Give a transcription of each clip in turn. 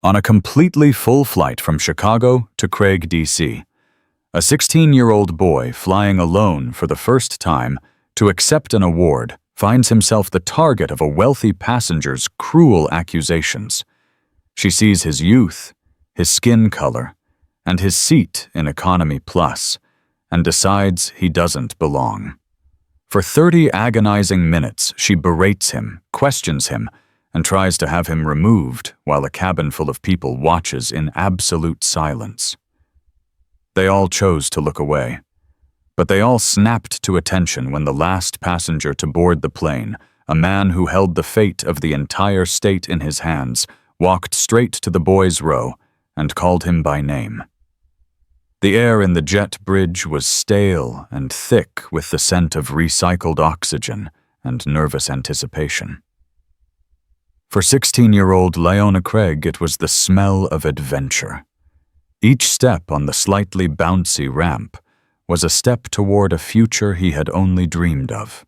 On a completely full flight from Chicago to Craig, D.C., a 16-year-old boy flying alone for the first time to accept an award finds himself the target of a wealthy passenger's cruel accusations. She sees his youth, his skin color, and his seat in Economy Plus, and decides he doesn't belong. For 30 agonizing minutes, she berates him, questions him, and tries to have him removed while a cabin full of people watches in absolute silence. They all chose to look away, but they all snapped to attention when the last passenger to board the plane, a man who held the fate of the entire state in his hands, walked straight to the boy's row and called him by name. The air in the jet bridge was stale and thick with the scent of recycled oxygen and nervous anticipation. For 16-year-old Lione Craig, it was the smell of adventure. Each step on the slightly bouncy ramp was a step toward a future he had only dreamed of.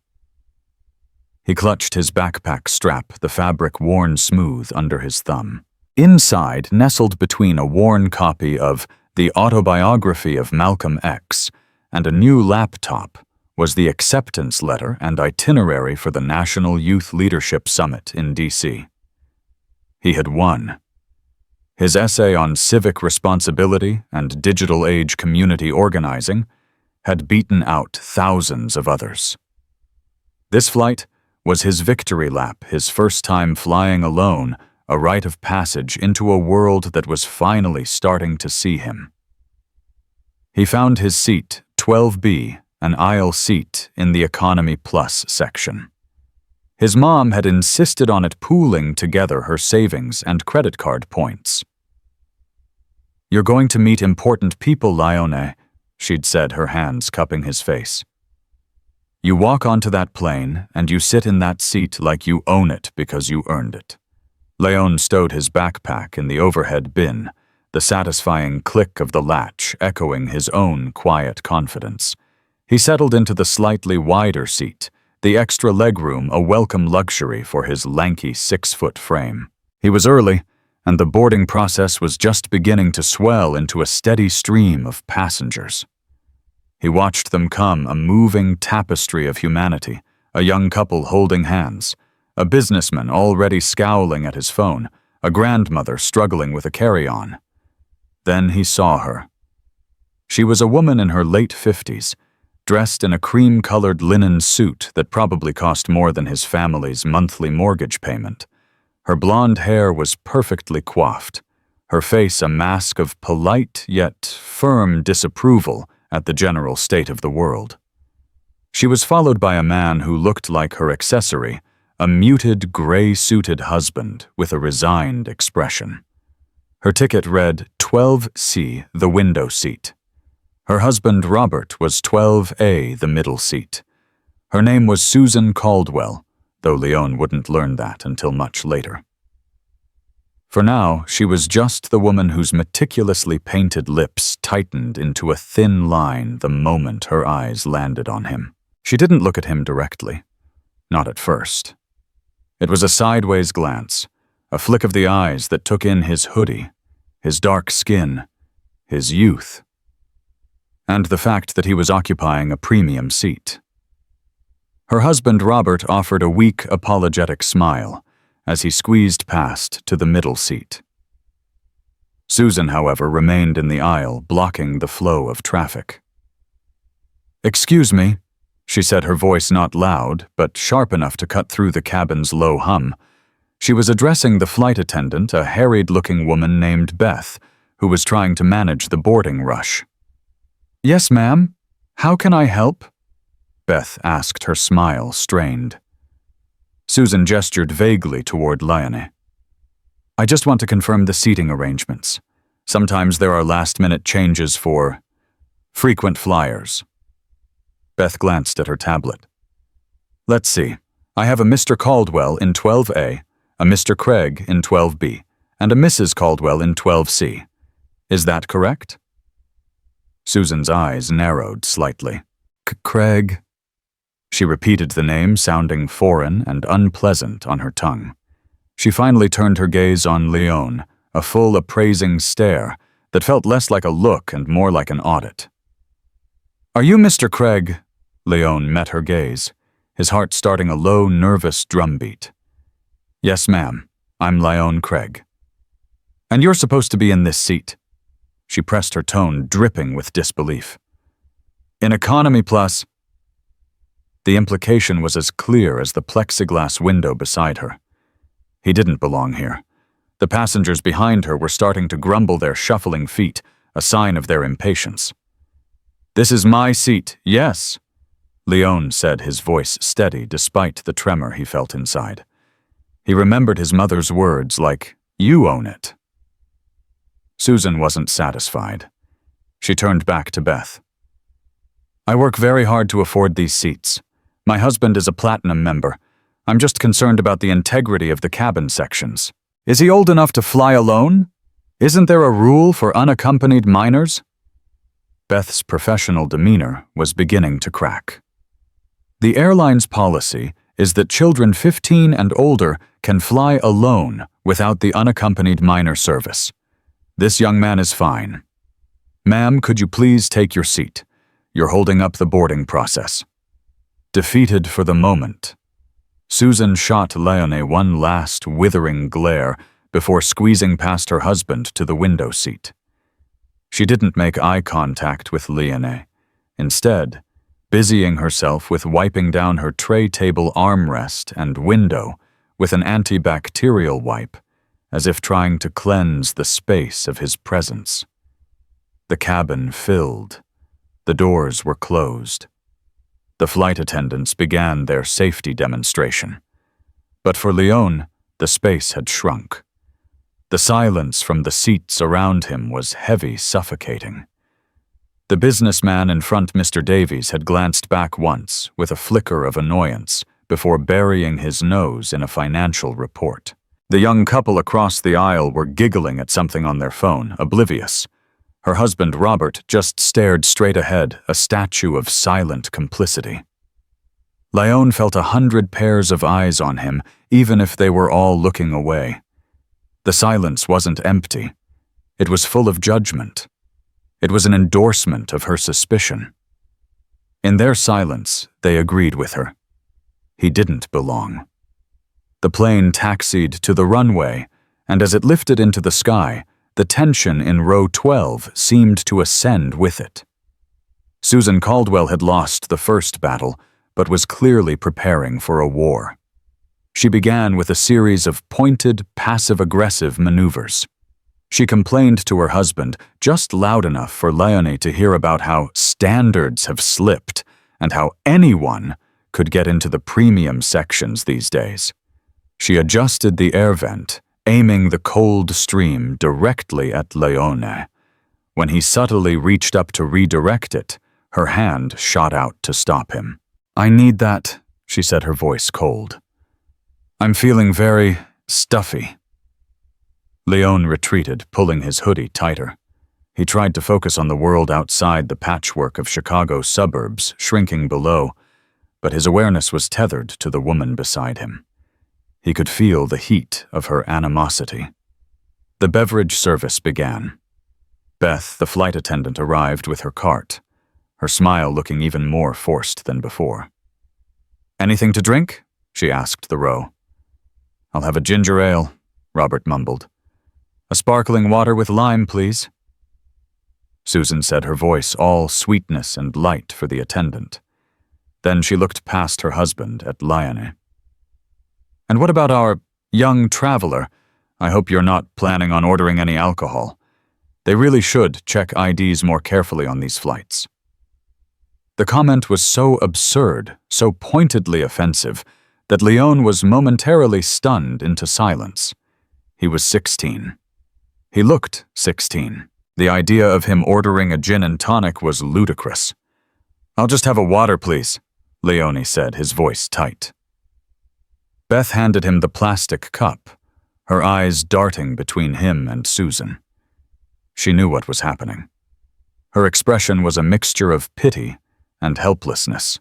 He clutched his backpack strap, the fabric worn smooth under his thumb. Inside, nestled between a worn copy of The Autobiography of Malcolm X and a new laptop, was the acceptance letter and itinerary for the National Youth Leadership Summit in D.C. He had won. His essay on civic responsibility and digital age community organizing had beaten out thousands of others. This flight was his victory lap, his first time flying alone, a rite of passage into a world that was finally starting to see him. He found his seat, 12B, an aisle seat in the Economy Plus section. His mom had insisted on it pooling together her savings and credit card points. "You're going to meet important people, Lione," she'd said, her hands cupping his face. "You walk onto that plane and you sit in that seat like you own it because you earned it." Lione stowed his backpack in the overhead bin, the satisfying click of the latch echoing his own quiet confidence. He settled into the slightly wider seat, the extra legroom a welcome luxury for his lanky 6-foot frame. He was early, and the boarding process was just beginning to swell into a steady stream of passengers. He watched them come, a moving tapestry of humanity, a young couple holding hands, a businessman already scowling at his phone, a grandmother struggling with a carry-on. Then he saw her. She was a woman in her late 50s, dressed in a cream-colored linen suit that probably cost more than his family's monthly mortgage payment. Her blonde hair was perfectly coiffed, her face a mask of polite yet firm disapproval at the general state of the world. She was followed by a man who looked like her accessory, a muted, gray-suited husband with a resigned expression. Her ticket read 12C, the window seat. Her husband, Robert, was 12A, the middle seat. Her name was Susan Caldwell, though Lione wouldn't learn that until much later. For now, she was just the woman whose meticulously painted lips tightened into a thin line the moment her eyes landed on him. She didn't look at him directly. Not at first. It was a sideways glance, a flick of the eyes that took in his hoodie, his dark skin, his youth, and the fact that he was occupying a premium seat. Her husband, Robert, offered a weak, apologetic smile as he squeezed past to the middle seat. Susan, however, remained in the aisle, blocking the flow of traffic. "Excuse me," she said, her voice not loud, but sharp enough to cut through the cabin's low hum. She was addressing the flight attendant, a harried-looking woman named Beth, who was trying to manage the boarding rush. "Yes, ma'am. How can I help?" Beth asked, her smile strained. Susan gestured vaguely toward Lione. "I just want to confirm the seating arrangements. Sometimes there are last-minute changes for frequent flyers." Beth glanced at her tablet. "Let's see. I have a Mr. Caldwell in 12A, a Mr. Craig in 12B, and a Mrs. Caldwell in 12C. Is that correct?" Susan's eyes narrowed slightly. "Craig." She repeated the name, sounding foreign and unpleasant on her tongue. She finally turned her gaze on Lione, a full appraising stare that felt less like a look and more like an audit. "Are you Mr. Craig?" Lione met her gaze, his heart starting a low, nervous drumbeat. "Yes, ma'am. I'm Lione Craig." "And you're supposed to be in this seat." She pressed her tone, dripping with disbelief. "In economy plus." The implication was as clear as the plexiglass window beside her. He didn't belong here. The passengers behind her were starting to grumble their shuffling feet, a sign of their impatience. "This is my seat, yes," Lione said, his voice steady despite the tremor he felt inside. He remembered his mother's words like, "You own it." Susan wasn't satisfied. She turned back to Beth. "I work very hard to afford these seats. My husband is a platinum member. I'm just concerned about the integrity of the cabin sections. Is he old enough to fly alone? Isn't there a rule for unaccompanied minors?" Beth's professional demeanor was beginning to crack. The airline's policy is that children 15 and older can fly alone without the unaccompanied minor service. This young man is fine. "Ma'am, could you please take your seat? You're holding up the boarding process." Defeated for the moment, Susan shot Lione one last withering glare before squeezing past her husband to the window seat. She didn't make eye contact with Lione, instead busying herself with wiping down her tray table armrest and window with an antibacterial wipe, as if trying to cleanse the space of his presence. The cabin filled. The doors were closed. The flight attendants began their safety demonstration. But for Lione, the space had shrunk. The silence from the seats around him was heavy, suffocating. The businessman in front, Mr. Davies, had glanced back once with a flicker of annoyance before burying his nose in a financial report. The young couple across the aisle were giggling at something on their phone, oblivious. Her husband, Robert, just stared straight ahead, a statue of silent complicity. Lione felt 100 pairs of eyes on him, even if they were all looking away. The silence wasn't empty. It was full of judgment. It was an endorsement of her suspicion. In their silence, they agreed with her. He didn't belong. The plane taxied to the runway, and as it lifted into the sky, the tension in row 12 seemed to ascend with it. Susan Caldwell had lost the first battle, but was clearly preparing for a war. She began with a series of pointed, passive-aggressive maneuvers. She complained to her husband, just loud enough for Lione to hear about how standards have slipped and how anyone could get into the premium sections these days. She adjusted the air vent, aiming the cold stream directly at Lione. When he subtly reached up to redirect it, her hand shot out to stop him. "I need that," she said, her voice cold. "I'm feeling very stuffy." Lione retreated, pulling his hoodie tighter. He tried to focus on the world outside the patchwork of Chicago suburbs shrinking below, but his awareness was tethered to the woman beside him. He could feel the heat of her animosity. The beverage service began. Beth, the flight attendant, arrived with her cart, her smile looking even more forced than before. "Anything to drink?" she asked the row. "I'll have a ginger ale," Robert mumbled. "A sparkling water with lime, please." Susan said, her voice all sweetness and light for the attendant. Then she looked past her husband at Lione. "And what about our young traveler? I hope you're not planning on ordering any alcohol. They really should check IDs more carefully on these flights." The comment was so absurd, so pointedly offensive, that Lione was momentarily stunned into silence. He was 16. He looked 16. The idea of him ordering a gin and tonic was ludicrous. "I'll just have a water, please," Lione said, his voice tight. Beth handed him the plastic cup, her eyes darting between him and Susan. She knew what was happening. Her expression was a mixture of pity and helplessness.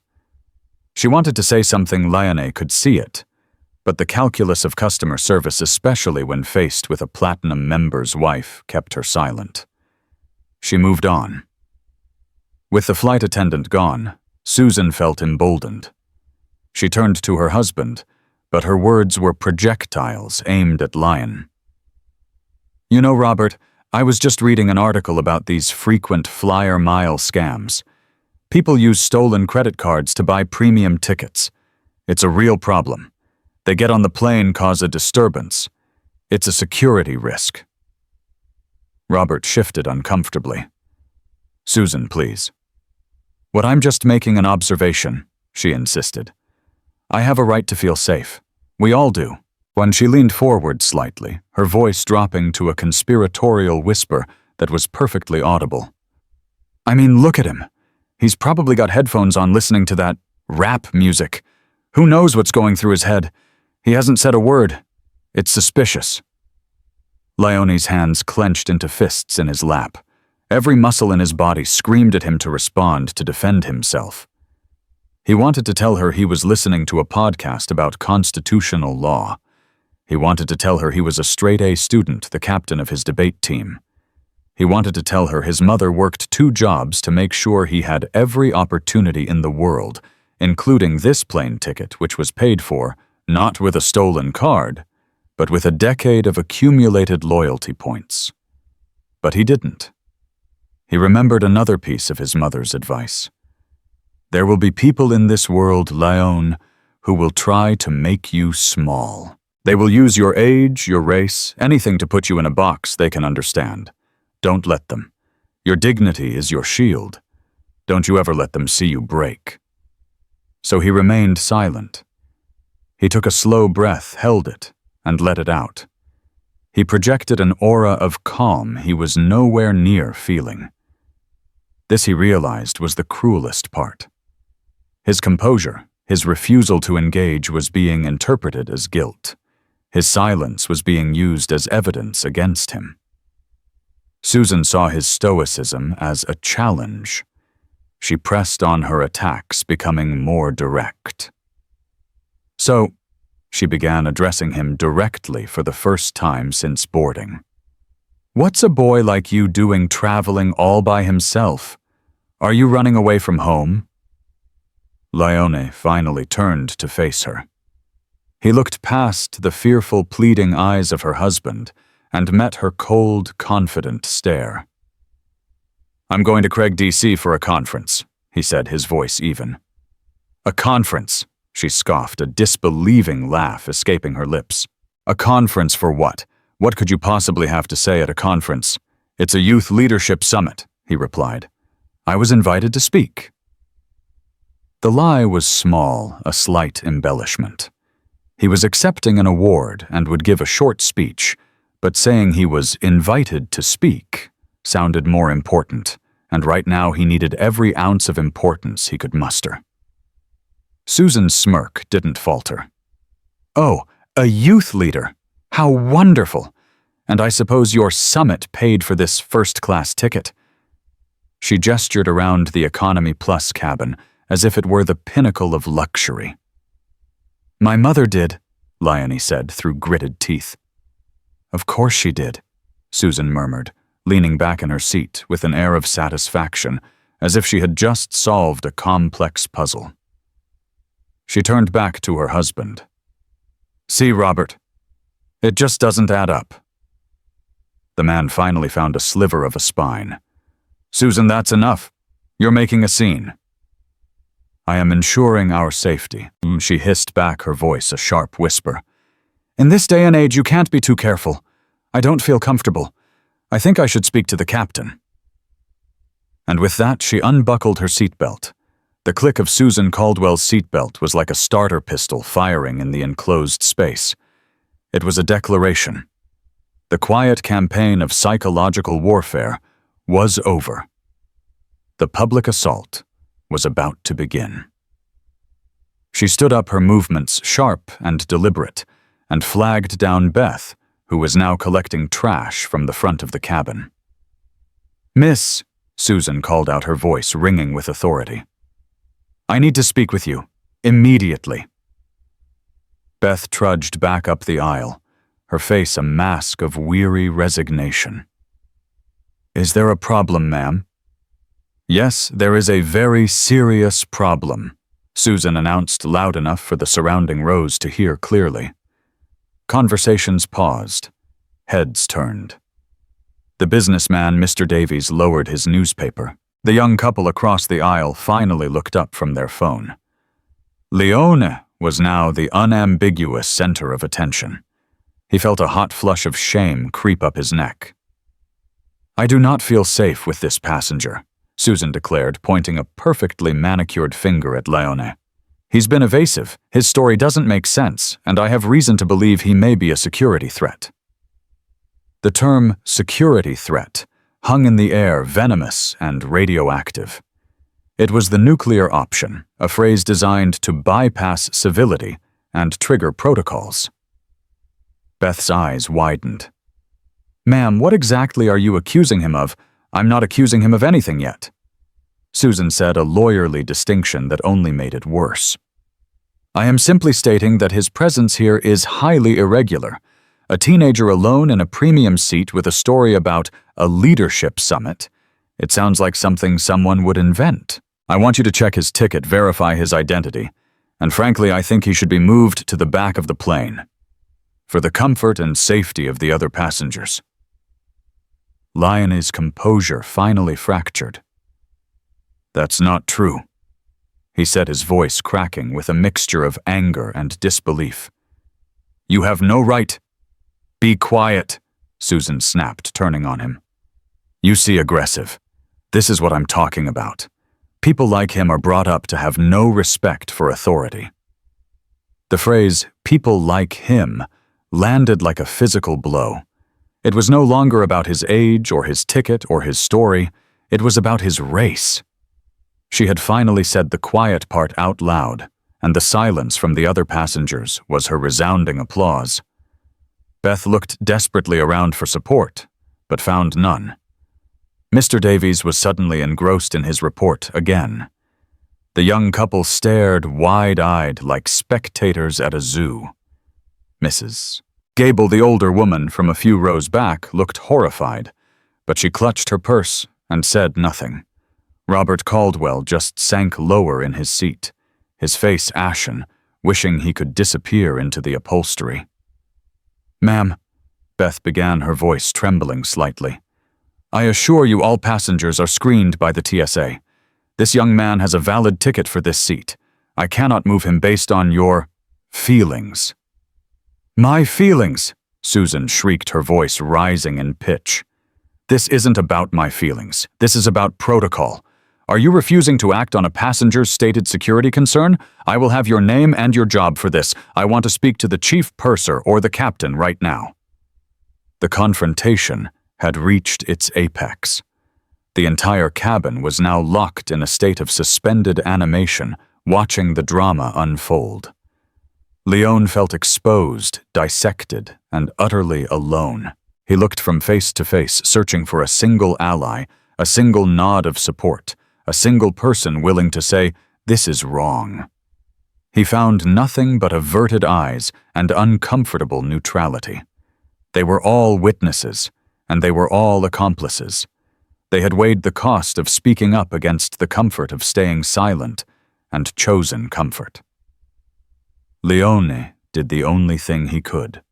She wanted to say something Lione could see it, But the calculus of customer service, especially when faced with a platinum member's wife, kept her silent. She moved on. With the flight attendant gone, Susan felt emboldened. She turned to her husband, but her words were projectiles aimed at Lione. "You know, Robert, I was just reading an article about these frequent flyer mile scams. People use stolen credit cards to buy premium tickets. It's a real problem. They get on the plane, cause a disturbance. It's a security risk." Robert shifted uncomfortably. "Susan, please." "What, I'm just making an observation," she insisted. "I have a right to feel safe. We all do." When she leaned forward slightly, her voice dropping to a conspiratorial whisper that was perfectly audible. "I mean, look at him. He's probably got headphones on listening to that rap music. Who knows what's going through his head? He hasn't said a word. It's suspicious." Lione's hands clenched into fists in his lap. Every muscle in his body screamed at him to respond, to defend himself. He wanted to tell her he was listening to a podcast about constitutional law. He wanted to tell her he was a straight-A student, the captain of his debate team. He wanted to tell her his mother worked 2 jobs to make sure he had every opportunity in the world, including this plane ticket, which was paid for, not with a stolen card, but with a decade of accumulated loyalty points. But he didn't. He remembered another piece of his mother's advice. "There will be people in this world, Lione, who will try to make you small. They will use your age, your race, anything to put you in a box they can understand. Don't let them. Your dignity is your shield. Don't you ever let them see you break." So he remained silent. He took a slow breath, held it, and let it out. He projected an aura of calm he was nowhere near feeling. This, he realized, was the cruelest part. His composure, his refusal to engage, was being interpreted as guilt. His silence was being used as evidence against him. Susan saw his stoicism as a challenge. She pressed on her attacks, becoming more direct. "So," she began, addressing him directly for the first time since boarding, "what's a boy like you doing traveling all by himself? Are you running away from home?" Lione finally turned to face her. He looked past the fearful, pleading eyes of her husband and met her cold, confident stare. "I'm going to Craig, D.C. for a conference," he said, his voice even. "A conference?" She scoffed, a disbelieving laugh escaping her lips. "A conference for what? What could you possibly have to say at a conference?" "It's a youth leadership summit," he replied. "I was invited to speak." The lie was small, a slight embellishment. He was accepting an award and would give a short speech, but saying he was invited to speak sounded more important, and right now he needed every ounce of importance he could muster. Susan's smirk didn't falter. "Oh, a youth leader! How wonderful! And I suppose your summit paid for this first-class ticket." She gestured around the Economy Plus cabin as if it were the pinnacle of luxury. "My mother did," Lione said through gritted teeth. "Of course she did," Susan murmured, leaning back in her seat with an air of satisfaction, as if she had just solved a complex puzzle. She turned back to her husband. "See, Robert, it just doesn't add up." The man finally found a sliver of a spine. "Susan, that's enough. You're making a scene." "I am ensuring our safety," she hissed back, her voice a sharp whisper. "In this day and age, you can't be too careful. I don't feel comfortable. I think I should speak to the captain." And with that, she unbuckled her seatbelt. The click of Susan Caldwell's seatbelt was like a starter pistol firing in the enclosed space. It was a declaration. The quiet campaign of psychological warfare was over. The public assault was about to begin. She stood up, her movements sharp and deliberate, and flagged down Beth, who was now collecting trash from the front of the cabin. "Miss," Susan called out, her voice ringing with authority. "I need to speak with you, immediately." Beth trudged back up the aisle, her face a mask of weary resignation. "Is there a problem, ma'am?" "Yes, there is a very serious problem," Susan announced loud enough for the surrounding rows to hear clearly. Conversations paused. Heads turned. The businessman, Mr. Davies, lowered his newspaper. The young couple across the aisle finally looked up from their phone. Lione was now the unambiguous center of attention. He felt a hot flush of shame creep up his neck. "I do not feel safe with this passenger," Susan declared, pointing a perfectly manicured finger at Lione. "He's been evasive, his story doesn't make sense, and I have reason to believe he may be a security threat." The term security threat hung in the air, venomous and radioactive. It was the nuclear option, a phrase designed to bypass civility and trigger protocols. Beth's eyes widened. "Ma'am, what exactly are you accusing him of? I'm not accusing him of anything yet." Susan said, a lawyerly distinction that only made it worse. "I am simply stating that his presence here is highly irregular. A teenager alone in a premium seat with a story about a leadership summit. It sounds like something someone would invent. I want you to check his ticket, verify his identity, and frankly, I think he should be moved to the back of the plane, for the comfort and safety of the other passengers." Lione's composure finally fractured. "That's not true," he said, his voice cracking with a mixture of anger and disbelief. "You have no right." "Be quiet," Susan snapped, turning on him. "You see aggressive. This is what I'm talking about. People like him are brought up to have no respect for authority." The phrase, "people like him," landed like a physical blow. It was no longer about his age or his ticket or his story. It was about his race. She had finally said the quiet part out loud, and the silence from the other passengers was her resounding applause. Beth looked desperately around for support, but found none. Mr. Davies was suddenly engrossed in his report again. The young couple stared wide-eyed like spectators at a zoo. Mrs. Gable, the older woman from a few rows back, looked horrified, but she clutched her purse and said nothing. Robert Caldwell just sank lower in his seat, his face ashen, wishing he could disappear into the upholstery. "Ma'am," Beth began, her voice trembling slightly, "I assure you all passengers are screened by the TSA. This young man has a valid ticket for this seat. I cannot move him based on your feelings." "My feelings!" Susan shrieked, her voice rising in pitch. "This isn't about my feelings. This is about protocol. Are you refusing to act on a passenger's stated security concern? I will have your name and your job for this. I want to speak to the chief purser or the captain right now." The confrontation had reached its apex. The entire cabin was now locked in a state of suspended animation, watching the drama unfold. Lione felt exposed, dissected, and utterly alone. He looked from face to face, searching for a single ally, a single nod of support, a single person willing to say, "This is wrong." He found nothing but averted eyes and uncomfortable neutrality. They were all witnesses, and they were all accomplices. They had weighed the cost of speaking up against the comfort of staying silent, and chosen comfort. Lione did the only thing he could.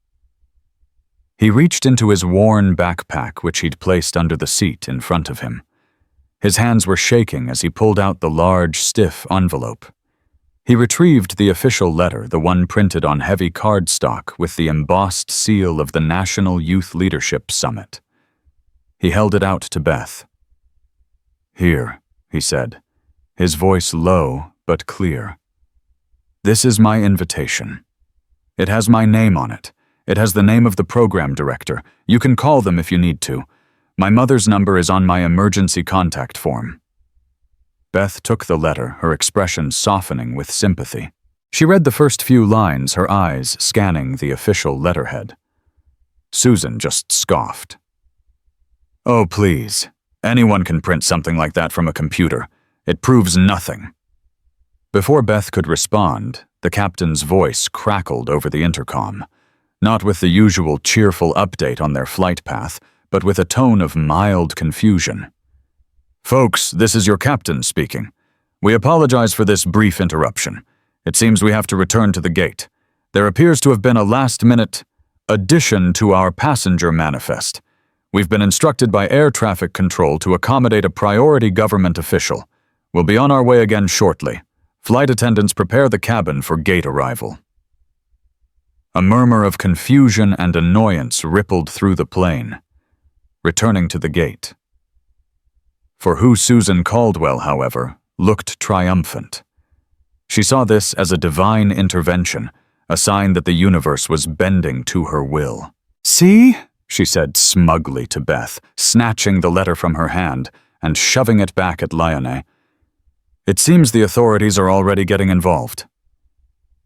He reached into his worn backpack, which he'd placed under the seat in front of him. His hands were shaking as he pulled out the large, stiff envelope. He retrieved the official letter, the one printed on heavy cardstock with the embossed seal of the National Youth Leadership Summit. He held it out to Beth. "Here," he said, his voice low but clear. "This is my invitation. It has my name on it. It has the name of the program director. You can call them if you need to. My mother's number is on my emergency contact form." Beth took the letter, her expression softening with sympathy. She read the first few lines, her eyes scanning the official letterhead. Susan just scoffed. "Oh, please. Anyone can print something like that from a computer. It proves nothing." Before Beth could respond, the captain's voice crackled over the intercom, not with the usual cheerful update on their flight path, but with a tone of mild confusion. "Folks, this is your captain speaking. We apologize for this brief interruption. It seems we have to return to the gate. There appears to have been a last-minute addition to our passenger manifest. We've been instructed by air traffic control to accommodate a priority government official. We'll be on our way again shortly. Flight attendants prepare the cabin for gate arrival." A murmur of confusion and annoyance rippled through the plane, returning to the gate. For who Susan Caldwell, however, looked triumphant. She saw this as a divine intervention, a sign that the universe was bending to her will. "See?" she said smugly to Beth, snatching the letter from her hand and shoving it back at Lione. "It seems the authorities are already getting involved."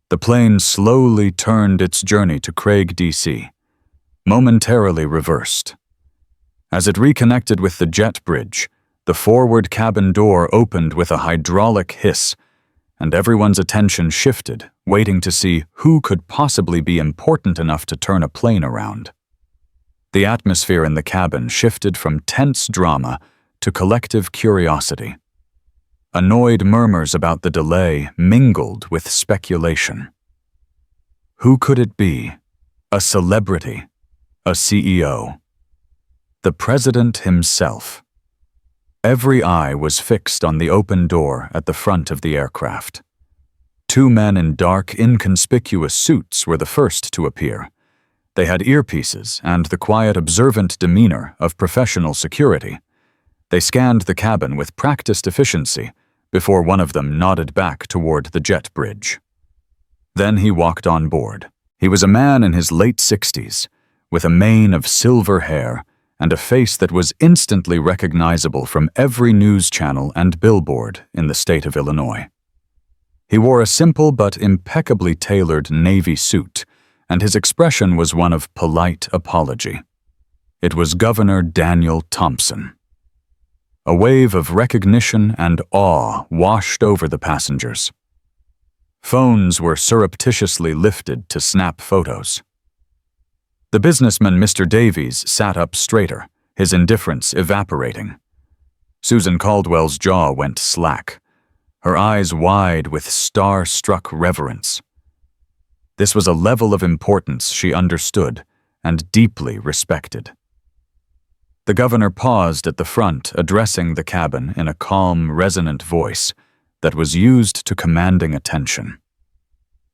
The plane slowly turned its journey to Craig, D.C., momentarily reversed. As it reconnected with the jet bridge, the forward cabin door opened with a hydraulic hiss, and everyone's attention shifted, waiting to see who could possibly be important enough to turn a plane around. The atmosphere in the cabin shifted from tense drama to collective curiosity. Annoyed murmurs about the delay mingled with speculation. Who could it be? A celebrity? A CEO? The president himself? Every eye was fixed on the open door at the front of the aircraft. Two men in dark, inconspicuous suits were the first to appear. They had earpieces and the quiet, observant demeanor of professional security. They scanned the cabin with practiced efficiency before one of them nodded back toward the jet bridge. Then he walked on board. He was a man in his late 60s, with a mane of silver hair and a face that was instantly recognizable from every news channel and billboard in the state of Illinois. He wore a simple but impeccably tailored navy suit, and his expression was one of polite apology. It was Governor Daniel Thompson. A wave of recognition and awe washed over the passengers. Phones were surreptitiously lifted to snap photos. The businessman, Mr. Davies, sat up straighter, his indifference evaporating. Susan Caldwell's jaw went slack, her eyes wide with star-struck reverence. This was a level of importance she understood and deeply respected. The governor paused at the front, addressing the cabin in a calm, resonant voice that was used to commanding attention.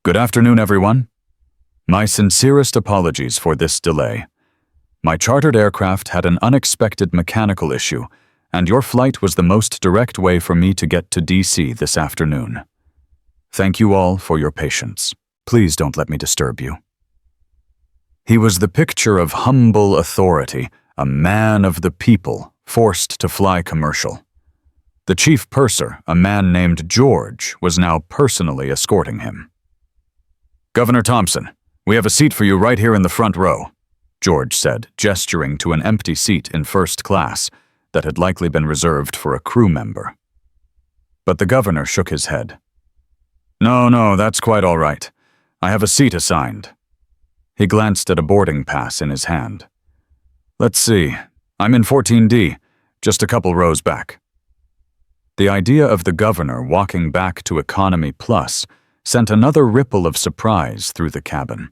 "Good afternoon, everyone. My sincerest apologies for this delay. My chartered aircraft had an unexpected mechanical issue, and your flight was the most direct way for me to get to D.C. this afternoon. Thank you all for your patience. Please don't let me disturb you." He was the picture of humble authority, a man of the people, forced to fly commercial. The chief purser, a man named George, was now personally escorting him. "Governor Thompson, we have a seat for you right here in the front row," George said, gesturing to an empty seat in first class that had likely been reserved for a crew member. But the governor shook his head. No, that's quite all right. I have a seat assigned." He glanced at a boarding pass in his hand. "Let's see, I'm in 14D, just a couple rows back." The idea of the governor walking back to Economy Plus sent another ripple of surprise through the cabin.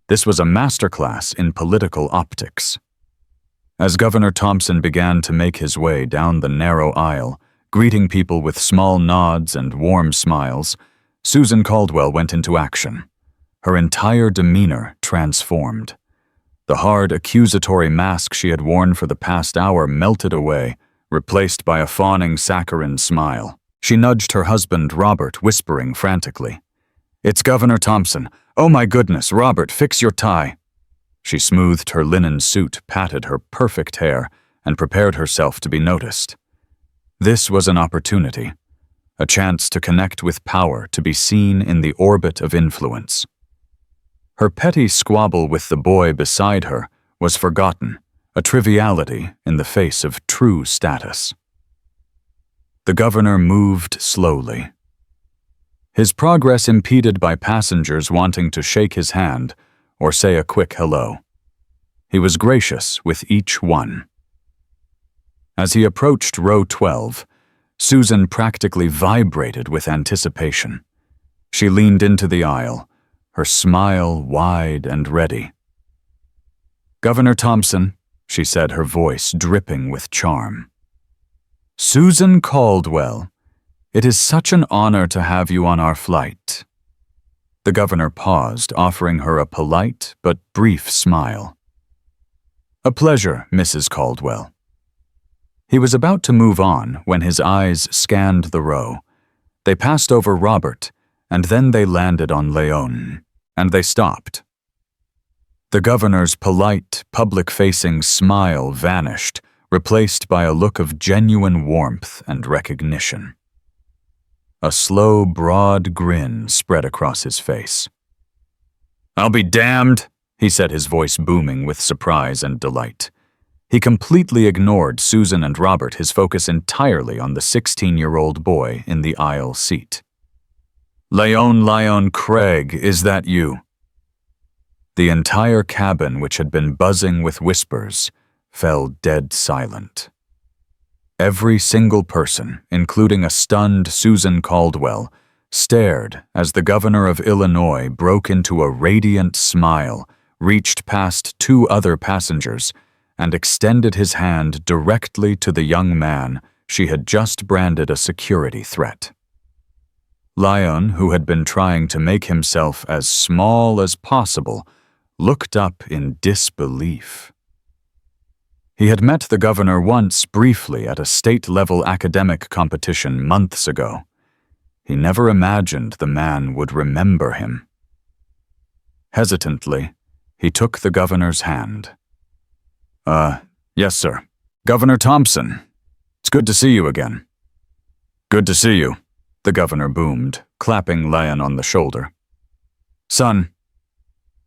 This was a masterclass in political optics. As Governor Thompson began to make his way down the narrow aisle, greeting people with small nods and warm smiles, Susan Caldwell went into action. Her entire demeanor transformed. The hard, accusatory mask she had worn for the past hour melted away, replaced by a fawning, saccharine smile. She nudged her husband, Robert, whispering frantically, "It's Governor Thompson. Oh my goodness, Robert, fix your tie." She smoothed her linen suit, patted her perfect hair, and prepared herself to be noticed. This was an opportunity, a chance to connect with power, to be seen in the orbit of influence. Her petty squabble with the boy beside her was forgotten, a triviality in the face of true status. The governor moved slowly. his progress impeded by passengers wanting to shake his hand or say a quick hello. He was gracious with each one. As he approached row 12, Susan practically vibrated with anticipation. She leaned into the aisle, her smile wide and ready. "Governor Thompson," she said, her voice dripping with charm. "Susan Caldwell, it is such an honor to have you on our flight." The governor paused, offering her a polite but brief smile. "A pleasure, Mrs. Caldwell." He was about to move on when his eyes scanned the row. They passed over Robert, and then they landed on Lione, and they stopped. The governor's polite, public-facing smile vanished, replaced by a look of genuine warmth and recognition. A slow, broad grin spread across his face. "I'll be damned," he said, his voice booming with surprise and delight. He completely ignored Susan and Robert, his focus entirely on the 16-year-old boy in the aisle seat. Lione Craig, is that you?" The entire cabin, which had been buzzing with whispers, fell dead silent. Every single person, including a stunned Susan Caldwell, stared as the governor of Illinois broke into a radiant smile, reached past two other passengers, and extended his hand directly to the young man she had just branded a security threat. Lione, who had been trying to make himself as small as possible, looked up in disbelief. He had met the governor once briefly at a state-level academic competition months ago. He never imagined the man would remember him. Hesitantly, he took the governor's hand. Yes, sir. Governor Thompson. It's good to see you again." "Good to see you," the governor boomed, clapping Lione on the shoulder. "Son,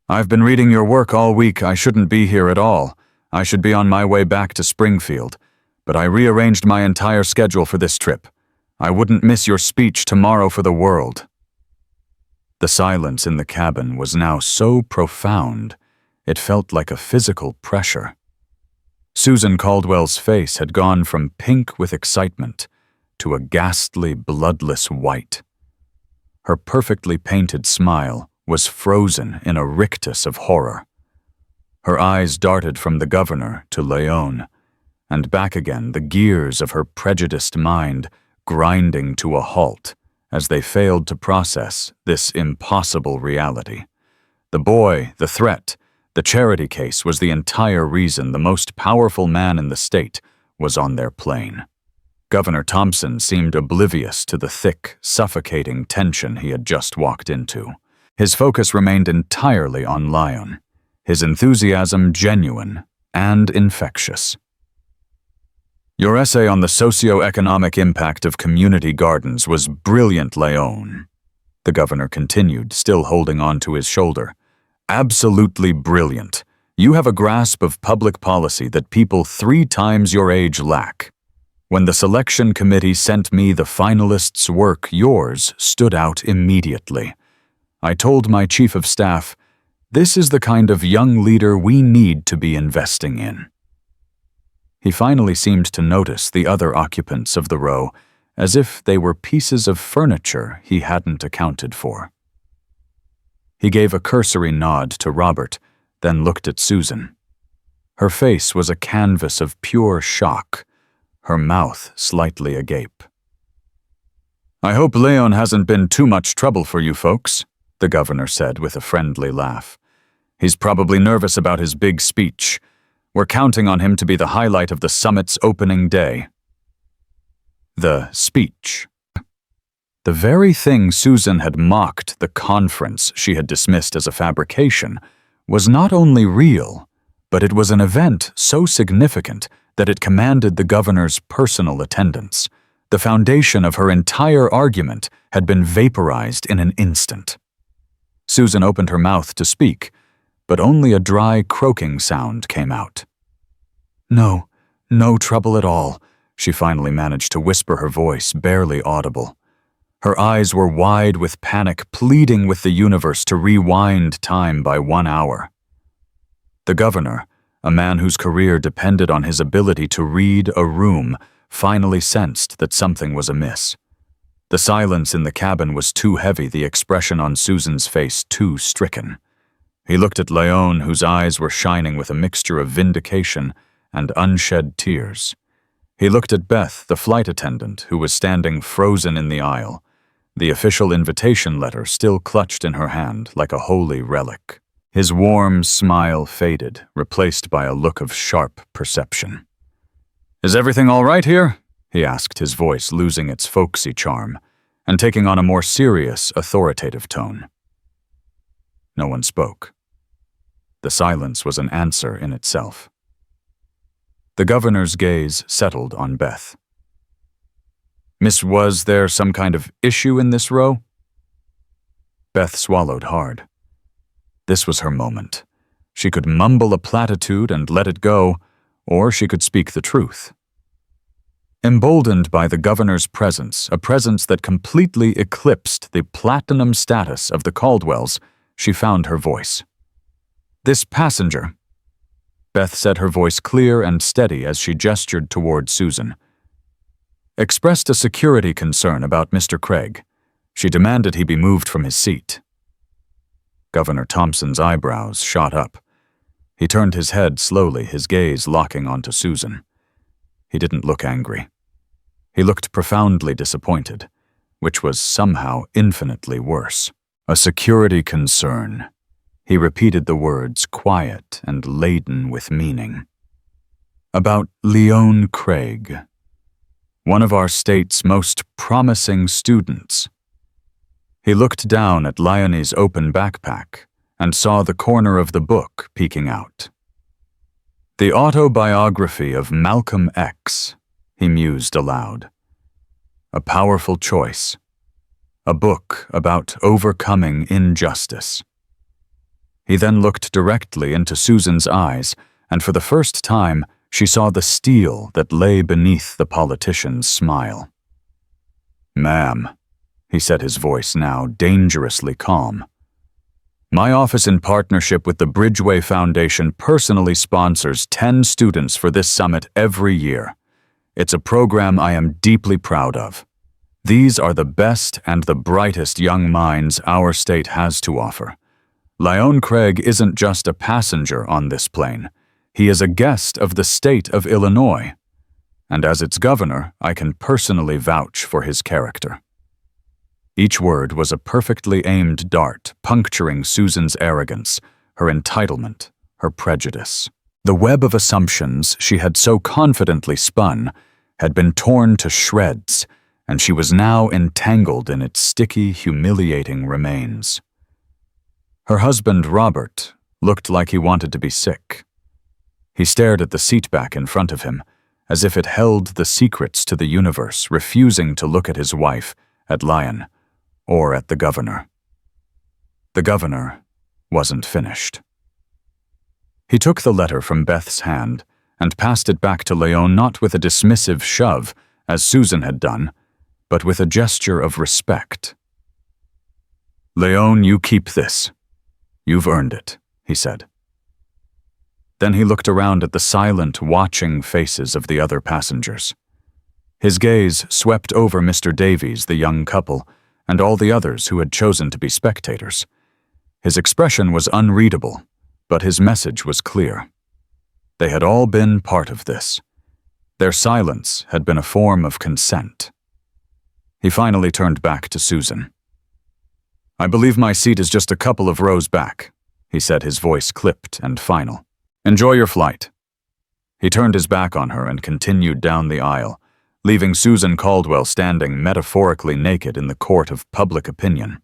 I've been reading your work all week. I shouldn't be here at all. I should be on my way back to Springfield, but I rearranged my entire schedule for this trip. I wouldn't miss your speech tomorrow for the world." The silence in the cabin was now so profound, it felt like a physical pressure. Susan Caldwell's face had gone from pink with excitement to a ghastly, bloodless white. Her perfectly painted smile was frozen in a rictus of horror. Her eyes darted from the governor to Lione, and back again, the gears of her prejudiced mind grinding to a halt as they failed to process this impossible reality. The boy, the threat, the charity case was the entire reason the most powerful man in the state was on their plane. Governor Thompson seemed oblivious to the thick, suffocating tension he had just walked into. His focus remained entirely on Lione, his enthusiasm genuine and infectious. "Your essay on the socio-economic impact of community gardens was brilliant, Lione," the governor continued, still holding on to his shoulder. "Absolutely brilliant. You have a grasp of public policy that people 3 times your age lack. When the selection committee sent me the finalists' work, yours stood out immediately. I told my chief of staff, this is the kind of young leader we need to be investing in." He finally seemed to notice the other occupants of the row, as if they were pieces of furniture he hadn't accounted for. He gave a cursory nod to Robert, then looked at Susan. Her face was a canvas of pure shock, her mouth slightly agape. "I hope Lione hasn't been too much trouble for you folks," the governor said with a friendly laugh. "He's probably nervous about his big speech. We're counting on him to be the highlight of the summit's opening day." The speech. The very thing Susan had mocked, the conference she had dismissed as a fabrication, was not only real, but it was an event so significant that it commanded the governor's personal attendance. The foundation of her entire argument had been vaporized in an instant. Susan opened her mouth to speak, but only a dry croaking sound came out. No trouble at all," she finally managed to whisper, her voice barely audible. Her eyes were wide with panic, pleading with the universe to rewind time by 1 hour. The governor, a man whose career depended on his ability to read a room, finally sensed that something was amiss. The silence in the cabin was too heavy, the expression on Susan's face too stricken. He looked at Lione, whose eyes were shining with a mixture of vindication and unshed tears. He looked at Beth, the flight attendant, who was standing frozen in the aisle, the official invitation letter still clutched in her hand like a holy relic. His warm smile faded, replaced by a look of sharp perception. "Is everything all right here?" he asked, his voice losing its folksy charm and taking on a more serious, authoritative tone. No one spoke. The silence was an answer in itself. The governor's gaze settled on Beth. "Miss, was there some kind of issue in this row?" Beth swallowed hard. This was her moment. She could mumble a platitude and let it go, or she could speak the truth. Emboldened by the governor's presence, a presence that completely eclipsed the platinum status of the Caldwells, she found her voice. "This passenger," Beth said, her voice clear and steady as she gestured toward Susan, "expressed a security concern about Mr. Craig. She demanded he be moved from his seat." Governor Thompson's eyebrows shot up. He turned his head slowly, his gaze locking onto Susan. He didn't look angry. He looked profoundly disappointed, which was somehow infinitely worse. "A security concern." He repeated the words, quiet and laden with meaning. "About Lione Craig, one of our state's most promising students." He looked down at Lione's open backpack and saw the corner of the book peeking out. "The autobiography of Malcolm X," he mused aloud. "A powerful choice. A book about overcoming injustice." He then looked directly into Susan's eyes, and for the first time, she saw the steel that lay beneath the politician's smile. "Ma'am," he said, his voice now dangerously calm, "my office, in partnership with the Bridgeway Foundation, personally sponsors 10 students for this summit every year. It's a program I am deeply proud of. These are the best and the brightest young minds our state has to offer. Lione Craig isn't just a passenger on this plane. He is a guest of the state of Illinois. And as its governor, I can personally vouch for his character." Each word was a perfectly aimed dart, puncturing Susan's arrogance, her entitlement, her prejudice. The web of assumptions she had so confidently spun had been torn to shreds, and she was now entangled in its sticky, humiliating remains. Her husband, Robert, looked like he wanted to be sick. He stared at the seatback in front of him, as if it held the secrets to the universe, refusing to look at his wife, at Lione, or at the governor. The governor wasn't finished. He took the letter from Beth's hand and passed it back to Lione, not with a dismissive shove, as Susan had done, but with a gesture of respect. "Lione, you keep this. You've earned it," he said. Then he looked around at the silent, watching faces of the other passengers. His gaze swept over Mr. Davies, the young couple, and all the others who had chosen to be spectators. His expression was unreadable, but his message was clear. They had all been part of this. Their silence had been a form of consent. He finally turned back to Susan. "I believe my seat is just a couple of rows back," he said, his voice clipped and final. "Enjoy your flight." He turned his back on her and continued down the aisle, leaving Susan Caldwell standing metaphorically naked in the court of public opinion.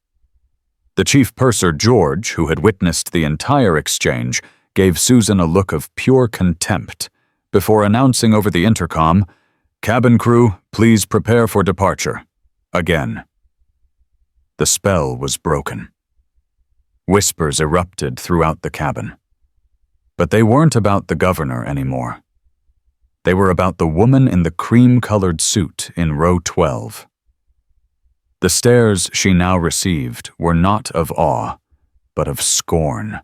The chief purser, George, who had witnessed the entire exchange, gave Susan a look of pure contempt before announcing over the intercom, "Cabin crew, please prepare for departure. Again." The spell was broken. Whispers erupted throughout the cabin. But they weren't about the governor anymore. They were about the woman in the cream-colored suit in row 12. The stares she now received were not of awe, but of scorn.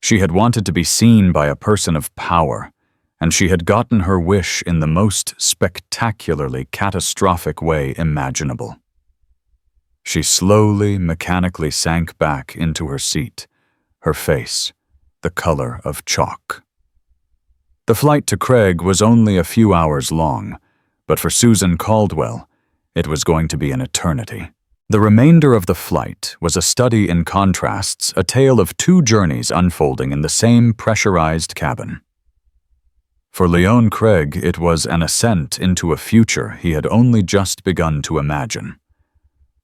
She had wanted to be seen by a person of power, and she had gotten her wish in the most spectacularly catastrophic way imaginable. She slowly, mechanically sank back into her seat, her face the color of chalk. The flight to Craig was only a few hours long, but for Susan Caldwell, it was going to be an eternity. The remainder of the flight was a study in contrasts, a tale of two journeys unfolding in the same pressurized cabin. For Lione Craig, it was an ascent into a future he had only just begun to imagine.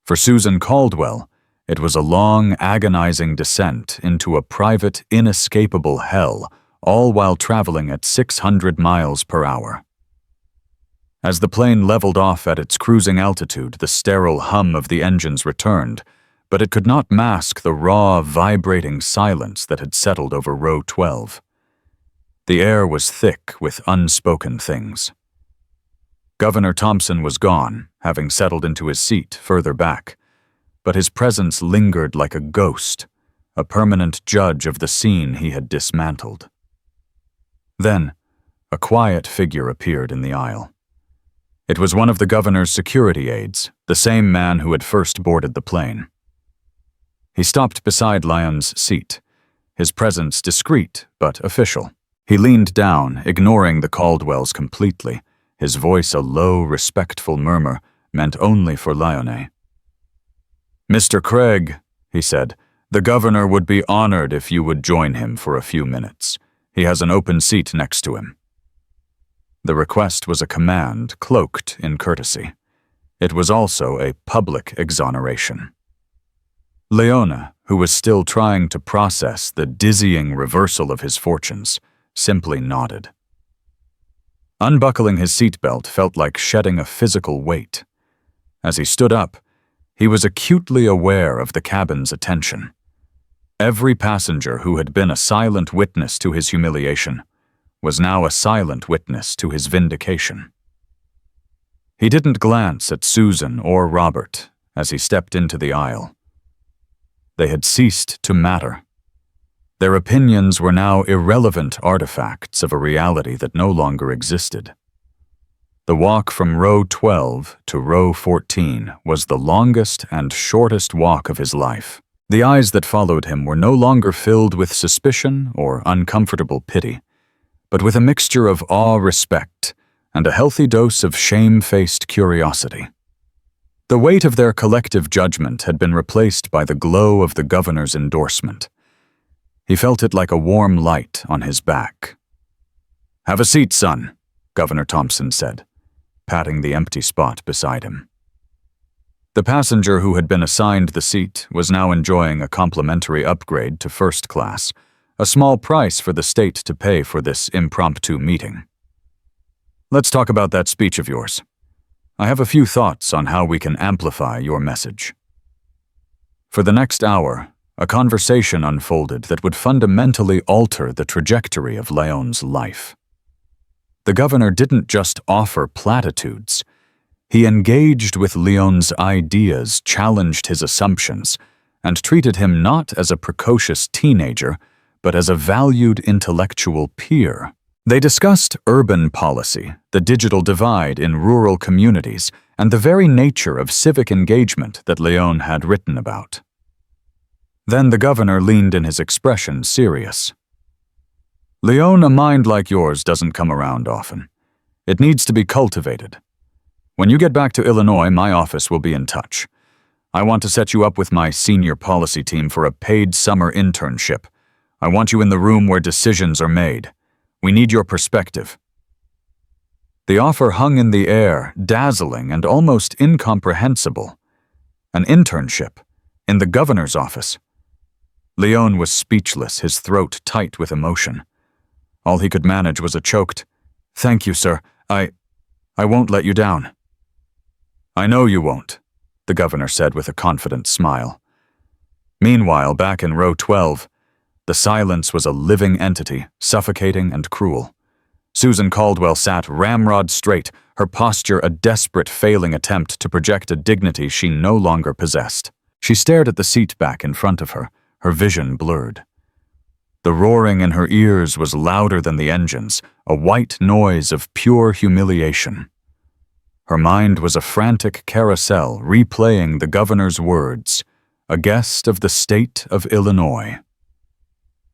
For Susan Caldwell, it was a long, agonizing descent into a private, inescapable hell, all while traveling at 600 miles per hour. As the plane leveled off at its cruising altitude, the sterile hum of the engines returned, but it could not mask the raw, vibrating silence that had settled over row 12. The air was thick with unspoken things. Governor Thompson was gone, having settled into his seat further back, but his presence lingered like a ghost, a permanent judge of the scene he had dismantled. Then, a quiet figure appeared in the aisle. It was one of the governor's security aides, the same man who had first boarded the plane. He stopped beside Lion's seat, his presence discreet but official. He leaned down, ignoring the Caldwells completely, his voice a low, respectful murmur meant only for Lione. "Mr. Craig," he said, "the governor would be honored if you would join him for a few minutes. He has an open seat next to him." The request was a command cloaked in courtesy. It was also a public exoneration. Lione, who was still trying to process the dizzying reversal of his fortunes, simply nodded. Unbuckling his seatbelt felt like shedding a physical weight. As he stood up, he was acutely aware of the cabin's attention. Every passenger who had been a silent witness to his humiliation was now a silent witness to his vindication. He didn't glance at Susan or Robert as he stepped into the aisle. They had ceased to matter. Their opinions were now irrelevant artifacts of a reality that no longer existed. The walk from row 12 to row 14 was the longest and shortest walk of his life. The eyes that followed him were no longer filled with suspicion or uncomfortable pity, but with a mixture of awe-respect and a healthy dose of shame-faced curiosity. The weight of their collective judgment had been replaced by the glow of the governor's endorsement. He felt it like a warm light on his back. "Have a seat, son," Governor Thompson said, patting the empty spot beside him. The passenger who had been assigned the seat was now enjoying a complimentary upgrade to first class, a small price for the state to pay for this impromptu meeting. "Let's talk about that speech of yours. I have a few thoughts on how we can amplify your message." For the next hour, a conversation unfolded that would fundamentally alter the trajectory of Lione's life. The governor didn't just offer platitudes. He engaged with Lione's ideas, challenged his assumptions, and treated him not as a precocious teenager, but as a valued intellectual peer. They discussed urban policy, the digital divide in rural communities, and the very nature of civic engagement that Lione had written about. Then the governor leaned in his expression serious. "Lione, a mind like yours doesn't come around often. It needs to be cultivated. When you get back to Illinois, my office will be in touch. I want to set you up with my senior policy team for a paid summer internship. I want you in the room where decisions are made. We need your perspective." The offer hung in the air, dazzling and almost incomprehensible. An internship in the governor's office. Lione was speechless, his throat tight with emotion. All he could manage was a choked, "Thank you, sir. I won't let you down." "I know you won't," the governor said with a confident smile. Meanwhile, back in row 12, the silence was a living entity, suffocating and cruel. Susan Caldwell sat ramrod straight, her posture a desperate failing attempt to project a dignity she no longer possessed. She stared at the seat back in front of her, her vision blurred. The roaring in her ears was louder than the engines, a white noise of pure humiliation. Her mind was a frantic carousel replaying the governor's words, "A guest of the state of Illinois.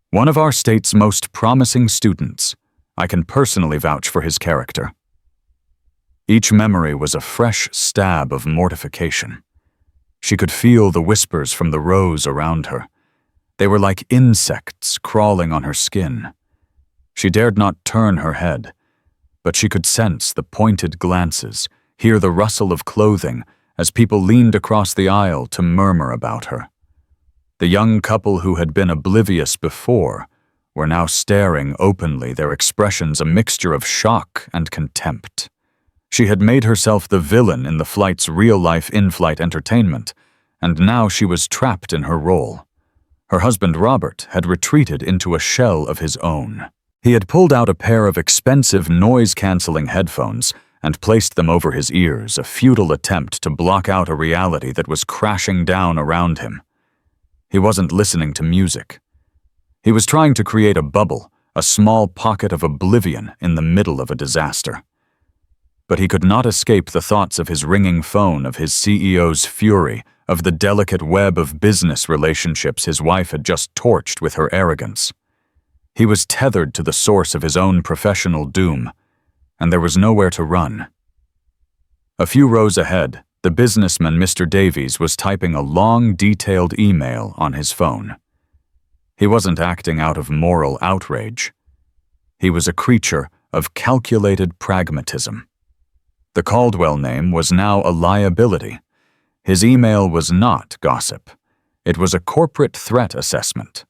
One of our state's most promising students. I can personally vouch for his character." Each memory was a fresh stab of mortification. She could feel the whispers from the rows around her. They were like insects crawling on her skin. She dared not turn her head, but she could sense the pointed glances, hear the rustle of clothing as people leaned across the aisle to murmur about her. The young couple who had been oblivious before were now staring openly, their expressions a mixture of shock and contempt. She had made herself the villain in the flight's real-life in-flight entertainment, and now she was trapped in her role. Her husband Robert had retreated into a shell of his own. He had pulled out a pair of expensive noise-canceling headphones and placed them over his ears, a futile attempt to block out a reality that was crashing down around him. He wasn't listening to music. He was trying to create a bubble, a small pocket of oblivion in the middle of a disaster. But he could not escape the thoughts of his ringing phone, of his CEO's fury, of the delicate web of business relationships his wife had just torched with her arrogance. He was tethered to the source of his own professional doom, and there was nowhere to run. A few rows ahead, the businessman Mr. Davies was typing a long, detailed email on his phone. He wasn't acting out of moral outrage. He was a creature of calculated pragmatism. The Caldwell name was now a liability. His email was not gossip. It was a corporate threat assessment.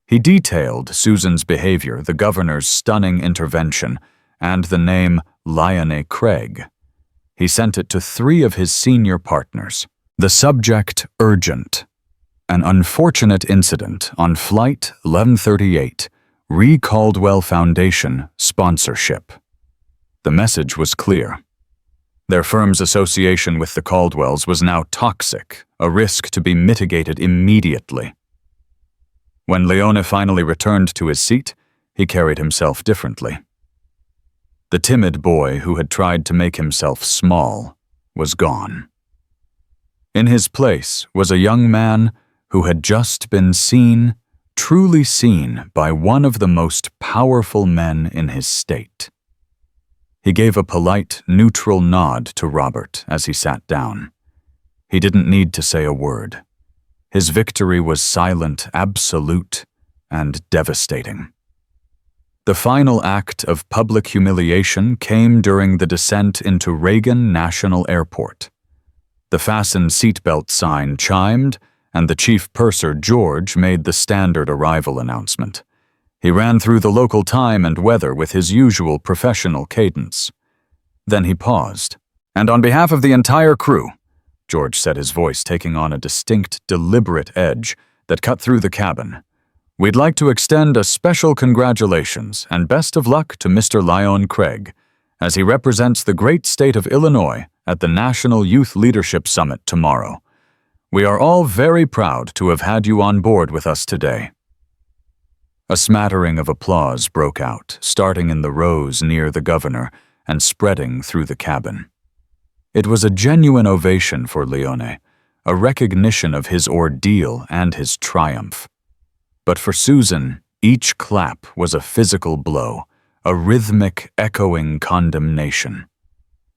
He detailed Susan's behavior, the governor's stunning intervention, and the name Lione Craig. He sent it to 3 of his senior partners. The subject, urgent. An unfortunate incident on Flight 1138, Re Caldwell Foundation sponsorship. The message was clear. Their firm's association with the Caldwells was now toxic, a risk to be mitigated immediately. When Lione finally returned to his seat, he carried himself differently. The timid boy who had tried to make himself small was gone. In his place was a young man who had just been seen, truly seen, by one of the most powerful men in his state. He gave a polite, neutral nod to Robert as he sat down. He didn't need to say a word. His victory was silent, absolute, and devastating. The final act of public humiliation came during the descent into Reagan National Airport. The fasten seatbelt sign chimed, and the chief purser, George, made the standard arrival announcement. He ran through the local time and weather with his usual professional cadence. Then he paused. "And on behalf of the entire crew," George said, his voice taking on a distinct, deliberate edge that cut through the cabin, "we'd like to extend a special congratulations and best of luck to Mr. Lione Craig, as he represents the great state of Illinois at the National Youth Leadership Summit tomorrow. We are all very proud to have had you on board with us today." A smattering of applause broke out, starting in the rows near the governor and spreading through the cabin. It was a genuine ovation for Lione, a recognition of his ordeal and his triumph. But for Susan, each clap was a physical blow, a rhythmic, echoing condemnation.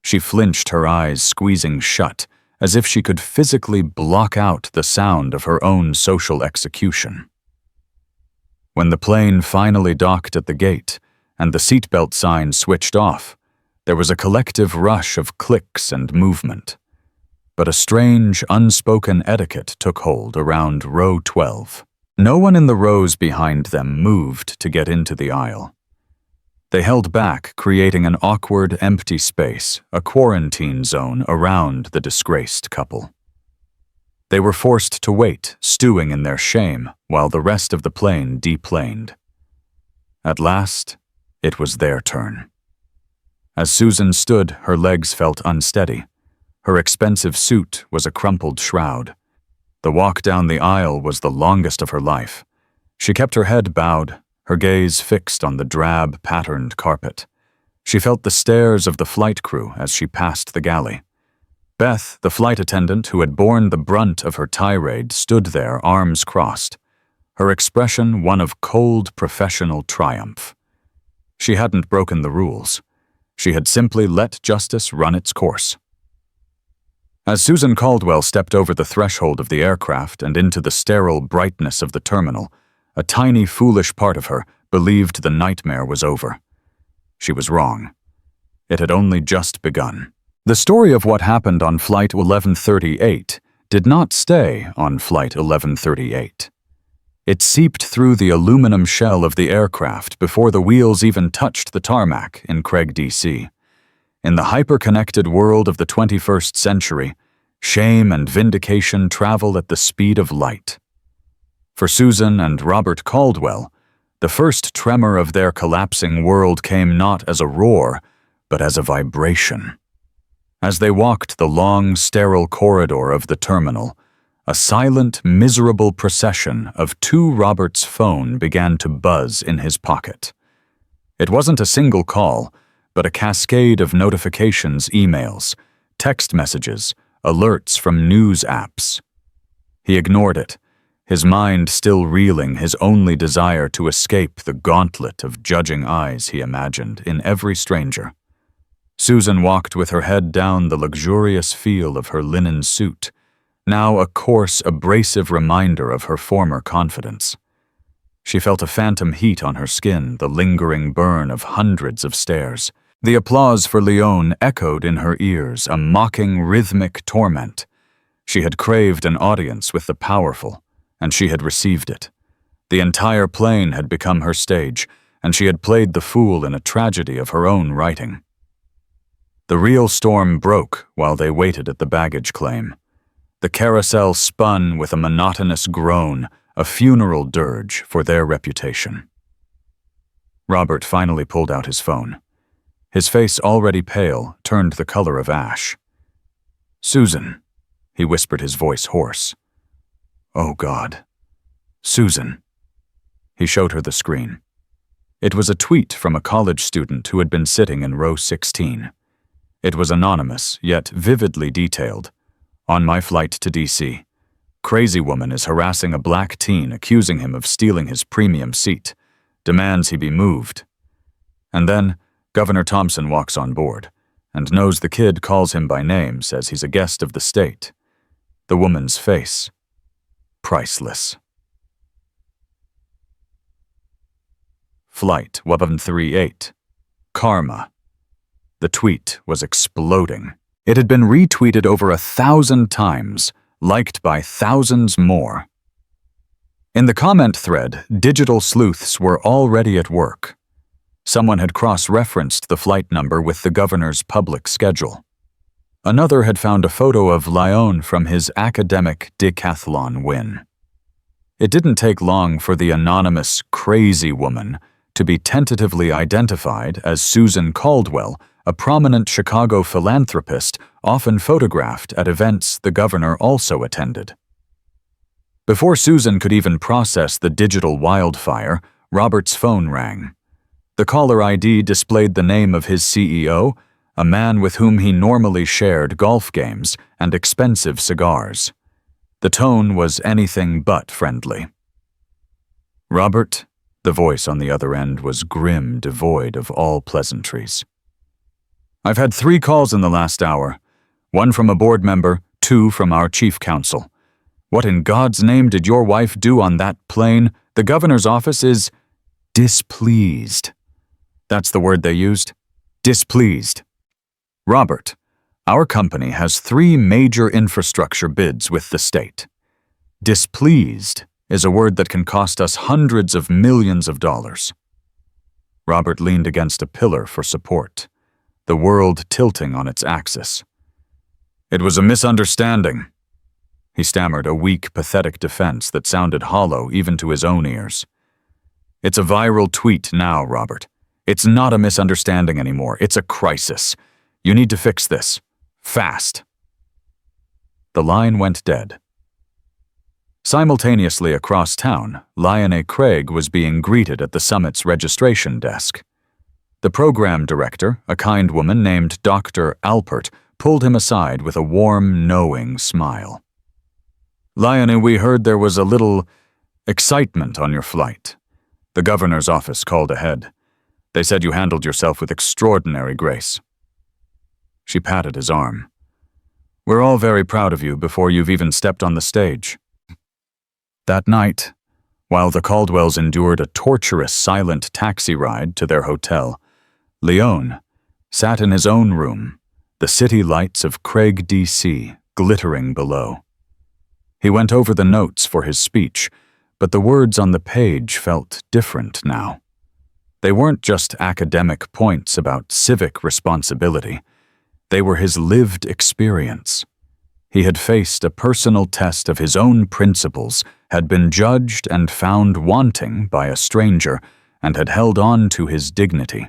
She flinched, her eyes squeezing shut, as if she could physically block out the sound of her own social execution. When the plane finally docked at the gate and the seatbelt sign switched off, there was a collective rush of clicks and movement. But a strange, unspoken etiquette took hold around row 12. No one in the rows behind them moved to get into the aisle. They held back, creating an awkward, empty space, a quarantine zone around the disgraced couple. They were forced to wait, stewing in their shame, while the rest of the plane deplaned. At last, it was their turn. As Susan stood, her legs felt unsteady. Her expensive suit was a crumpled shroud. The walk down the aisle was the longest of her life. She kept her head bowed, her gaze fixed on the drab, patterned carpet. She felt the stares of the flight crew as she passed the galley. Beth, the flight attendant who had borne the brunt of her tirade, stood there, arms crossed, her expression one of cold, professional triumph. She hadn't broken the rules. She had simply let justice run its course. As Susan Caldwell stepped over the threshold of the aircraft and into the sterile brightness of the terminal, a tiny, foolish part of her believed the nightmare was over. She was wrong. It had only just begun. The story of what happened on Flight 1138 did not stay on Flight 1138. It seeped through the aluminum shell of the aircraft before the wheels even touched the tarmac in Craig, D.C. In the hyper-connected world of the 21st century, shame and vindication travel at the speed of light. For Susan and Robert Caldwell, the first tremor of their collapsing world came not as a roar, but as a vibration. As they walked the long, sterile corridor of the terminal, a silent, miserable procession of Robert's phone began to buzz in his pocket. It wasn't a single call, but a cascade of notifications, emails, text messages, alerts from news apps. He ignored it, his mind still reeling, his only desire to escape the gauntlet of judging eyes he imagined in every stranger. Susan walked with her head down the luxurious feel of her linen suit, now a coarse, abrasive reminder of her former confidence. She felt a phantom heat on her skin, the lingering burn of hundreds of stares. The applause for Lione echoed in her ears, a mocking, rhythmic torment. She had craved an audience with the powerful, and she had received it. The entire plane had become her stage, and she had played the fool in a tragedy of her own writing. The real storm broke while they waited at the baggage claim. The carousel spun with a monotonous groan, a funeral dirge for their reputation. Robert finally pulled out his phone. His face, already pale, turned the color of ash. "Susan," he whispered, his voice hoarse. "Oh, God. Susan." He showed her the screen. It was a tweet from a college student who had been sitting in row 16. It was anonymous, yet vividly detailed. "On my flight to D.C., crazy woman is harassing a black teen, accusing him of stealing his premium seat, demands he be moved." And then, Governor Thompson walks on board, and knows the kid, calls him by name, says he's a guest of the state. The woman's face. Priceless. Flight 1138. Karma. The tweet was exploding. It had been retweeted over 1,000 times, liked by thousands more. In the comment thread, digital sleuths were already at work. Someone had cross-referenced the flight number with the governor's public schedule. Another had found a photo of Lione from his academic decathlon win. It didn't take long for the anonymous crazy woman to be tentatively identified as Susan Caldwell, a prominent Chicago philanthropist often photographed at events the governor also attended. Before Susan could even process the digital wildfire, Robert's phone rang. The caller ID displayed the name of his CEO, a man with whom he normally shared golf games and expensive cigars. The tone was anything but friendly. "Robert?" The voice on the other end was grim, devoid of all pleasantries. "I've had 3 calls in the last hour. 1 from a board member, 2 from our chief counsel. What in God's name did your wife do on that plane? The governor's office is displeased." That's the word they used. Displeased. "Robert, our company has 3 major infrastructure bids with the state. Displeased is a word that can cost us hundreds of millions of dollars." Robert leaned against a pillar for support, the world tilting on its axis. "It was a misunderstanding." He stammered a weak, pathetic defense that sounded hollow even to his own ears. "It's a viral tweet now, Robert. It's not a misunderstanding anymore. It's a crisis. You need to fix this. Fast. The line went dead. Simultaneously across town, Lione Craig was being greeted at the summit's registration desk. The program director, a kind woman named Dr. Alpert, pulled him aside with a warm, knowing smile. "Lione, we heard there was a little excitement on your flight. The governor's office called ahead. They said you handled yourself with extraordinary grace." She patted his arm. "We're all very proud of you before you've even stepped on the stage." That night, while the Caldwells endured a torturous silent taxi ride to their hotel, Lione sat in his own room, the city lights of Craig, D.C. glittering below. He went over the notes for his speech, but the words on the page felt different now. They weren't just academic points about civic responsibility. They were his lived experience. He had faced a personal test of his own principles, had been judged and found wanting by a stranger, and had held on to his dignity.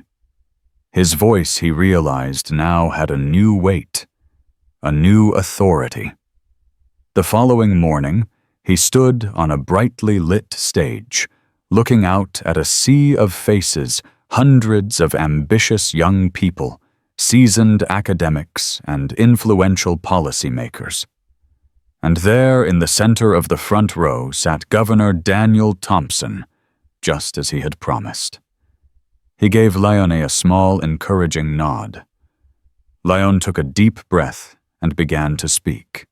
His voice, he realized, now had a new weight, a new authority. The following morning, he stood on a brightly lit stage, looking out at a sea of faces, hundreds of ambitious young people, seasoned academics, and influential policymakers. And there, in the center of the front row, sat Governor Daniel Thompson, just as he had promised. He gave Lione a small, encouraging nod. Lione took a deep breath and began to speak.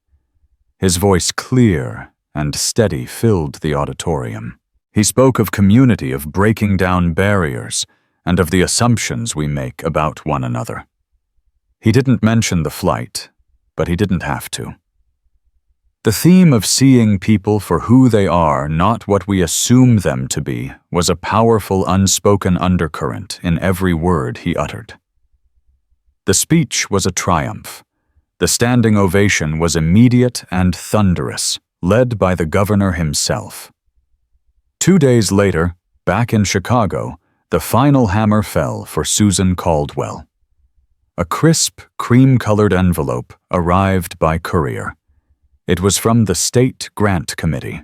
His voice, clear and steady, filled the auditorium. He spoke of community, of breaking down barriers, and of the assumptions we make about one another. He didn't mention the flight, but he didn't have to. The theme of seeing people for who they are, not what we assume them to be, was a powerful unspoken undercurrent in every word he uttered. The speech was a triumph. The standing ovation was immediate and thunderous, led by the governor himself. 2 days later, back in Chicago, the final hammer fell for Susan Caldwell. A crisp, cream-colored envelope arrived by courier. It was from the State Grant Committee.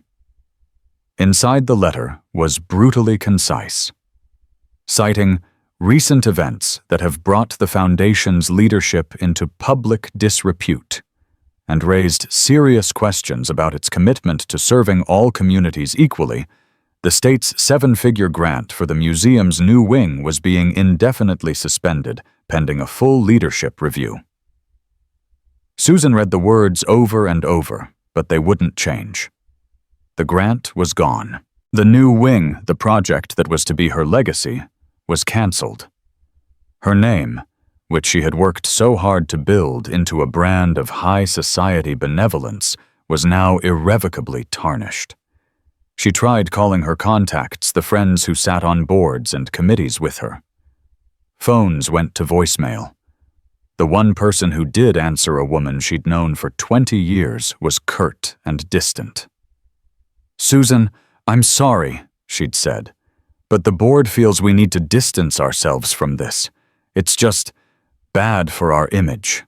Inside the letter was brutally concise, citing recent events that have brought the Foundation's leadership into public disrepute and raised serious questions about its commitment to serving all communities equally. The state's 7-figure grant for the museum's new wing was being indefinitely suspended, pending a full leadership review. Susan read the words over and over, but they wouldn't change. The grant was gone. The new wing, the project that was to be her legacy, was canceled. Her name, which she had worked so hard to build into a brand of high society benevolence, was now irrevocably tarnished. She tried calling her contacts, the friends who sat on boards and committees with her. Phones went to voicemail. The one person who did answer, a woman she'd known for 20 years, was curt and distant. "Susan, I'm sorry," she'd said, "but the board feels we need to distance ourselves from this. It's just bad for our image."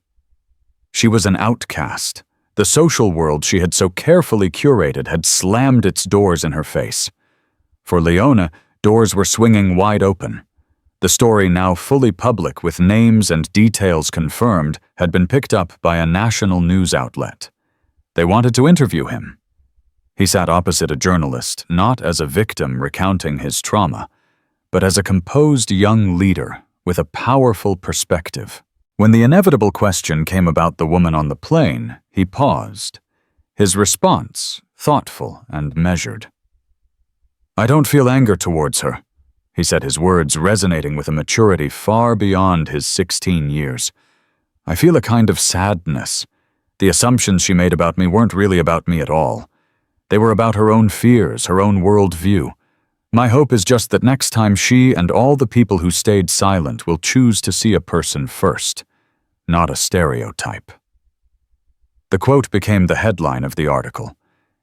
She was an outcast. The social world she had so carefully curated had slammed its doors in her face. For Lione, doors were swinging wide open. The story, now fully public with names and details confirmed, had been picked up by a national news outlet. They wanted to interview him. He sat opposite a journalist, not as a victim recounting his trauma, but as a composed young leader with a powerful perspective. When the inevitable question came about the woman on the plane, he paused, his response thoughtful and measured. "I don't feel anger towards her," he said, his words resonating with a maturity far beyond his 16 years. "I feel a kind of sadness. The assumptions she made about me weren't really about me at all. They were about her own fears, her own worldview. My hope is just that next time she and all the people who stayed silent will choose to see a person first, not a stereotype." The quote became the headline of the article.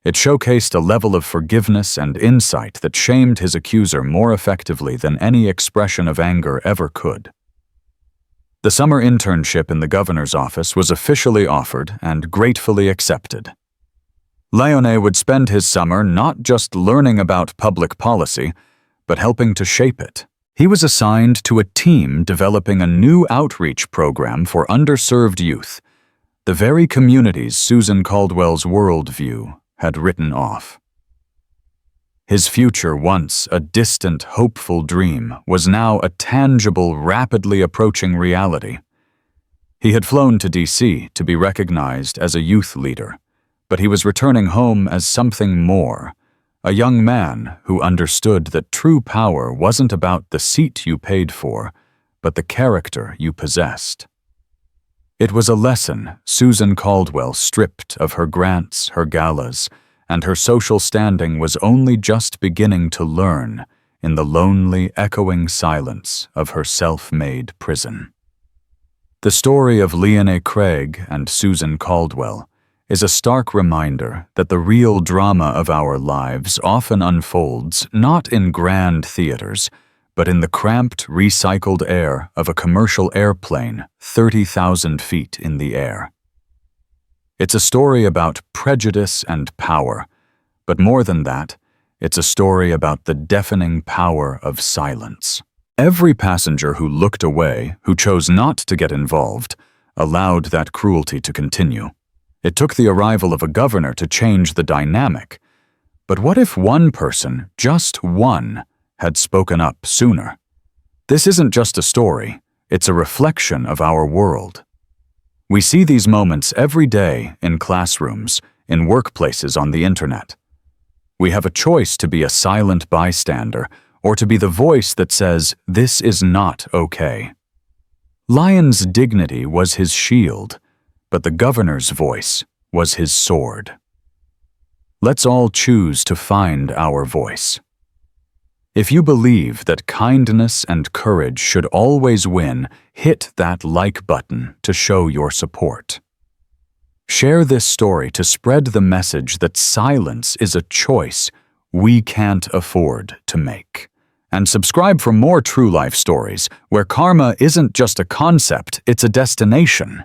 It showcased a level of forgiveness and insight that shamed his accuser more effectively than any expression of anger ever could. The summer internship in the governor's office was officially offered and gratefully accepted. Lione would spend his summer not just learning about public policy, but helping to shape it. He was assigned to a team developing a new outreach program for underserved youth, the very communities Susan Caldwell's worldview had written off. His future, once a distant, hopeful dream, was now a tangible, rapidly approaching reality. He had flown to D.C. to be recognized as a youth leader, but he was returning home as something more, a young man who understood that true power wasn't about the seat you paid for, but the character you possessed. It was a lesson Susan Caldwell stripped of her grants, her galas, and her social standing was only just beginning to learn in the lonely, echoing silence of her self-made prison. The story of Lione Craig and Susan Caldwell is a stark reminder that the real drama of our lives often unfolds not in grand theaters, but in the cramped, recycled air of a commercial airplane 30,000 feet in the air. It's a story about prejudice and power, but more than that, it's a story about the deafening power of silence. Every passenger who looked away, who chose not to get involved, allowed that cruelty to continue. It took the arrival of a governor to change the dynamic. But what if one person, just one, had spoken up sooner? This isn't just a story, it's a reflection of our world. We see these moments every day in classrooms, in workplaces, on the internet. We have a choice to be a silent bystander or to be the voice that says, "This is not okay." Lion's dignity was his shield, but the governor's voice was his sword. Let's all choose to find our voice. If you believe that kindness and courage should always win, hit that like button to show your support. Share this story to spread the message that silence is a choice we can't afford to make. And subscribe for more true life stories where karma isn't just a concept, it's a destination.